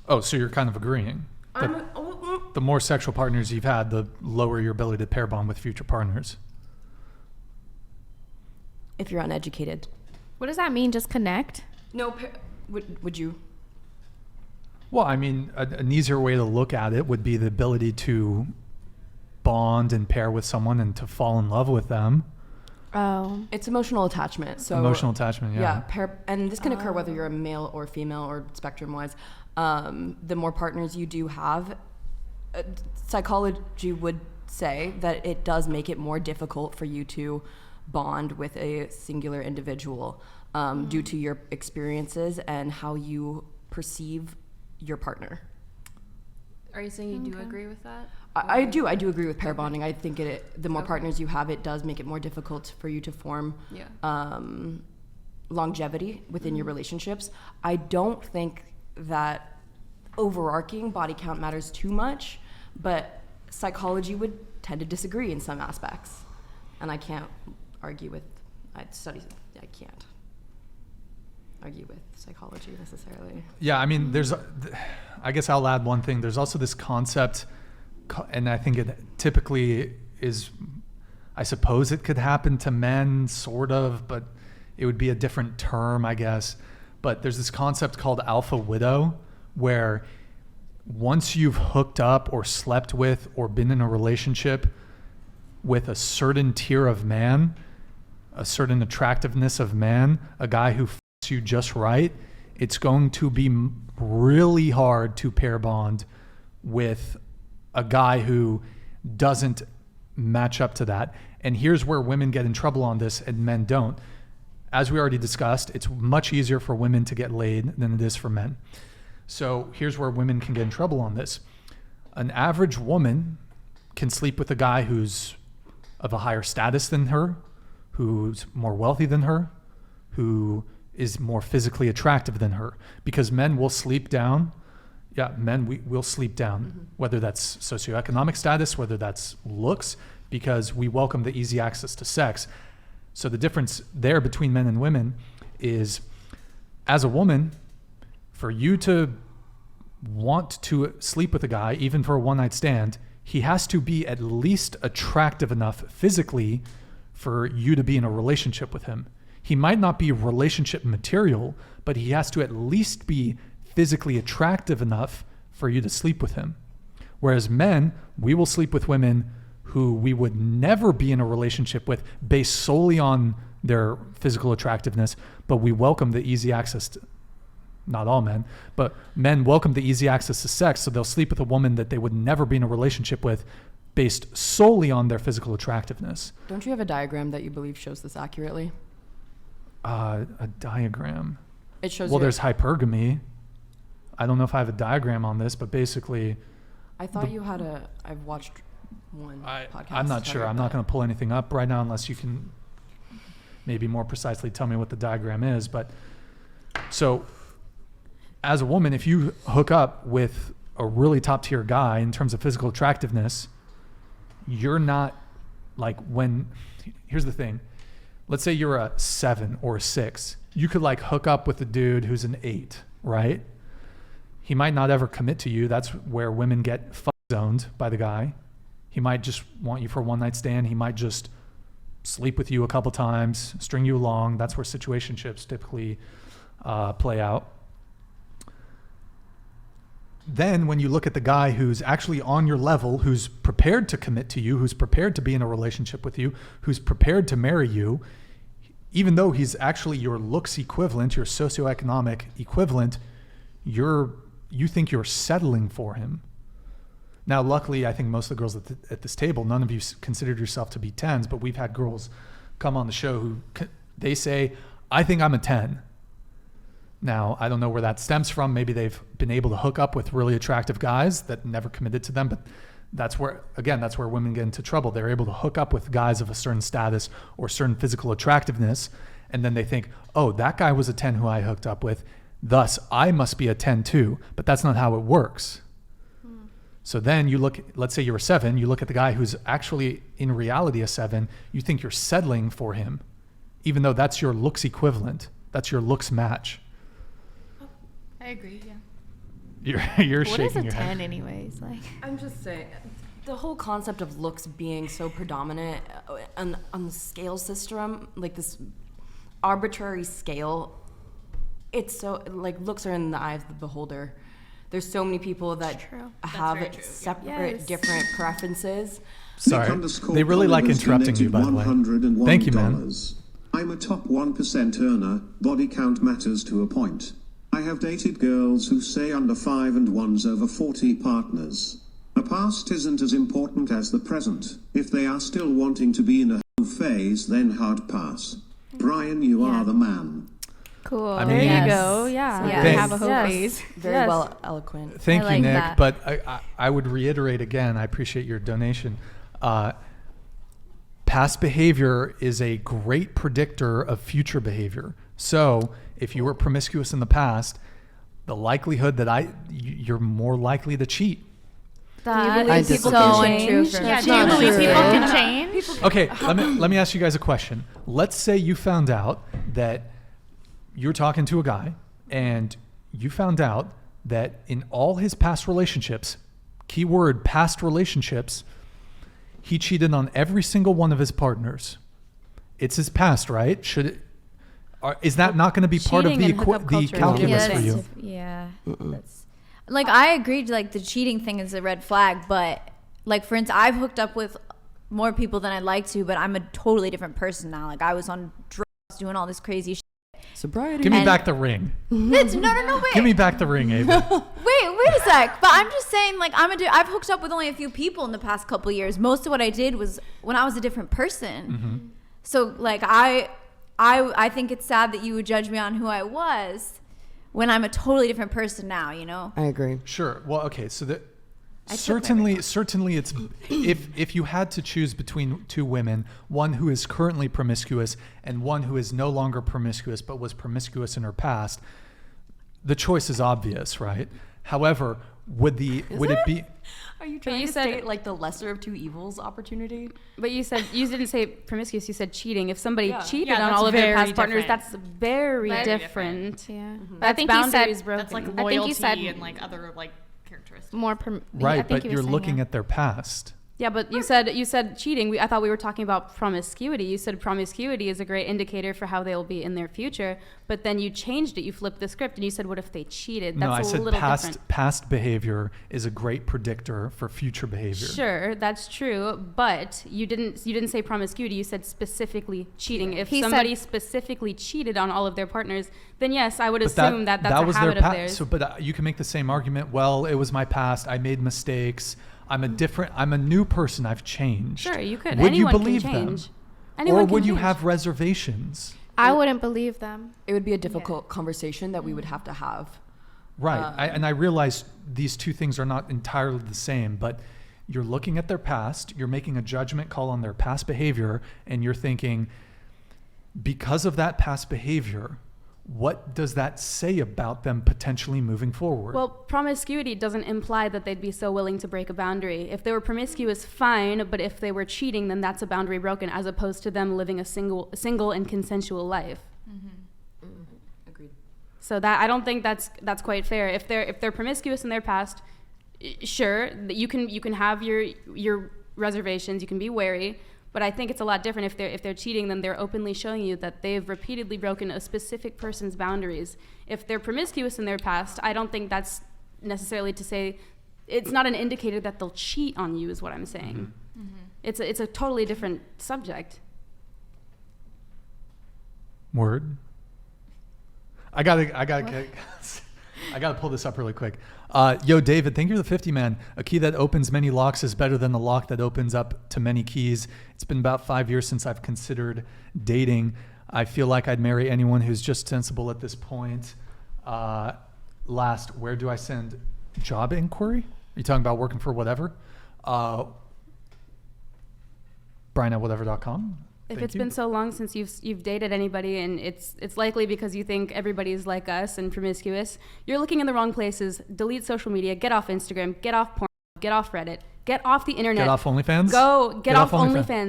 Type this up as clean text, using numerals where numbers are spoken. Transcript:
Oh, so you're kind of agreeing. The more sexual partners you've had, the lower your ability to pair bond with future partners. If you're uneducated. What does that mean? Just connect? No, would you? Well, I mean, an easier way to look at it would be the ability to bond and pair with someone and to fall in love with them. Oh. It's emotional attachment. So emotional attachment, yeah. And this can occur whether you're a male or female or spectrum-wise. The more partners you do have, psychology would say that it does make it more difficult for you to bond with a singular individual due to your experiences and how you perceive your partner. Are you saying you do agree with that? I do agree with pair bonding. I think the more partners you have, it does make it more difficult for you to form longevity within your relationships. I don't think that overarching body count matters too much, but psychology would tend to disagree in some aspects. And I can't argue with, I can't argue with psychology necessarily. Yeah, I mean, I guess I'll add one thing. There's also this concept, and I think it typically is, I suppose it could happen to men, sort of, but it would be a different term, I guess. But there's this concept called alpha widow, where once you've hooked up or slept with or been in a relationship with a certain tier of man, a certain attractiveness of man, a guy who f***s you just right, it's going to be really hard to pair bond with a guy who doesn't match up to that. And here's where women get in trouble on this and men don't. As we already discussed, it's much easier for women to get laid than it is for men. So here's where women can get in trouble on this. An average woman can sleep with a guy who's of a higher status than her, who's more wealthy than her, who is more physically attractive than her. Because men will sleep down. Yeah, men will sleep down, whether that's socioeconomic status, whether that's looks, because we welcome the easy access to sex. So the difference there between men and women is, as a woman, for you to want to sleep with a guy, even for a one-night stand, he has to be at least attractive enough physically for you to be in a relationship with him. He might not be relationship material, but he has to at least be physically attractive enough for you to sleep with him. Whereas men, we will sleep with women who we would never be in a relationship with based solely on their physical attractiveness, but we welcome the easy access to, not all men, but men welcome the easy access to sex, so they'll sleep with a woman that they would never be in a relationship with based solely on their physical attractiveness. Don't you have a diagram that you believe shows this accurately? A diagram? It shows. Well, there's hypergamy. I don't know if I have a diagram on this, but basically... I thought you had I've watched one podcast. I'm not sure. I'm not going to pull anything up right now unless you can maybe more precisely tell me what the diagram is. But so as a woman, if you hook up with a really top tier guy in terms of physical attractiveness, you're not like here's the thing. Let's say you're a 7 or a 6. You could like hook up with a dude who's an 8, right? He might not ever commit to you. That's where women get zoned by the guy. He might just want you for a one-night stand. He might just sleep with you a couple times, string you along. That's where situationships typically play out. Then when you look at the guy who's actually on your level, who's prepared to commit to you, who's prepared to be in a relationship with you, who's prepared to marry you, even though he's actually your looks equivalent, your socioeconomic equivalent, you think you're settling for him. Now, luckily, I think most of the girls at this table, none of you considered yourself to be 10s, but we've had girls come on the show who they say, I think I'm a 10. Now, I don't know where that stems from. Maybe they've been able to hook up with really attractive guys that never committed to them, but that's where women get into trouble. They're able to hook up with guys of a certain status or certain physical attractiveness, and then they think, oh, that guy was a 10 who I hooked up with, thus I must be a 10 too. But that's not how it works. So then you look, let's say you're a 7, you look at the guy who's actually in reality a 7, you think you're settling for him, even though that's your looks equivalent. That's your looks match. I agree, yeah. You're What is shaking a your 10 head. anyways? Like, I'm just saying, the whole concept of looks being so predominant on the scale system, like this arbitrary scale, it's so, like, looks are in the eye of the beholder. There's so many people that true. have very true, yeah. separate, Yes. different preferences. Sorry, they really like interrupting you, by the way. Thank you, man. I'm a top 1% earner. Body count matters to a point. I have dated girls who say under 5 and one's over 40 partners. The past isn't as important as the present. If they are still wanting to be in a hoe phase, then hard pass. Brian, you are the man. cool. I There mean- you Yes. go. Yeah. Yes. I have a whole Yes. phase. Very Yes. well eloquent. Thank I you, like Nick. that. But I would reiterate again, I appreciate your donation. Past behavior is a great predictor of future behavior. So if you were promiscuous in the past, the likelihood that you're more likely to cheat. That I is disagree. so Change? untrue. For Yeah, me. do you believe people people can can change? Okay, let me ask you guys a question. Let's say you found out that you're talking to a guy and you found out that in all his past relationships, keyword past relationships, he cheated on every single one of his partners. It's his past, right? Is that not going to be part of the Cheating and hookup culture is calculus for different. you? Yeah. That's, like, I agreed, like, the cheating thing is a red flag, but, like, for instance, I've hooked up with more people than I'd like to, but I'm a totally different person now. Like, I was on drugs doing all this crazy shit. Sobriety. Give me And- back the ring. It's, no, wait. Give me back the ring, Ava. Wait a sec. But I'm just saying, like, I've hooked up with only a few people in the past couple of years. Most of what I did was when I was a different person. Mm-hmm. So, like, I think it's sad that you would judge me on who I was when I'm a totally different person now, you know? I agree. Sure. Well, okay. So that I took certainly it's if you had to choose between two women, one who is currently promiscuous and one who is no longer promiscuous but was promiscuous in her past, the choice is obvious, right? However, would it be? Are you trying you to said- state like the lesser of two evils opportunity? But you didn't say promiscuous. You said cheating. If somebody Yeah. cheated Yeah, on that's all of their very past partners, different. that's very Very different. Yeah. That's I think you said boundaries broken. that's like I think you loyalty said- and like other like characteristics. More Right, but you're looking at their past. Yeah, but you said cheating. I thought we were talking about promiscuity. You said promiscuity is a great indicator for how they will be in their future. But then you changed it. You flipped the script and you said, "What if they cheated?" That's No, I a said little different. past behavior is a great predictor for future behavior. Sure, that's true, but you didn't say promiscuity. You said specifically cheating. If He said- somebody specifically cheated on all of their partners, then yes, I would But assume that's a was habit their of theirs. past. So, but you can make the same argument. Well, it was my past. I made mistakes. I'm a new person. I've changed. Sure, you could. Would Anyone you believe can them? change. Anyone Or can would you change. have reservations? I wouldn't believe them. It would be a difficult conversation that we would have to have. Right. And I realize these two things are not entirely the same, but you're looking at their past, you're making a judgment call on their past behavior, and you're thinking, because of that past behavior, what does that say about them potentially moving forward? Well, promiscuity doesn't imply that they'd be so willing to break a boundary. If they were promiscuous, fine, but if they were cheating, then that's a boundary broken, as opposed to them living a single and consensual life. Agreed. So that I don't think that's quite fair. If they're promiscuous in their past, sure, you can have your reservations, you can be wary, but I think it's a lot different if they're cheating, then they're openly showing you that they've repeatedly broken a specific person's boundaries. If they're promiscuous in their past, I don't think that's necessarily to say it's not an indicator that they'll cheat on you, is what I'm saying. It's a totally different subject. Word. I gotta pull this up really quick. Yo, David, think you're the 50 man. A key that opens many locks is better than a lock that opens up to many keys. It's been about 5 years since I've considered dating. I feel like I'd marry anyone who's just sensible at this point. Last, where do I send job inquiry? Are you talking about working for whatever? Brian at whatever.com. If it's been so long since you've dated anybody, and it's likely because you think everybody's like us and promiscuous, you're looking in the wrong places. Delete social media, get off Instagram, get off porn, get off Reddit, get off the internet. Get off OnlyFans? Get off OnlyFans.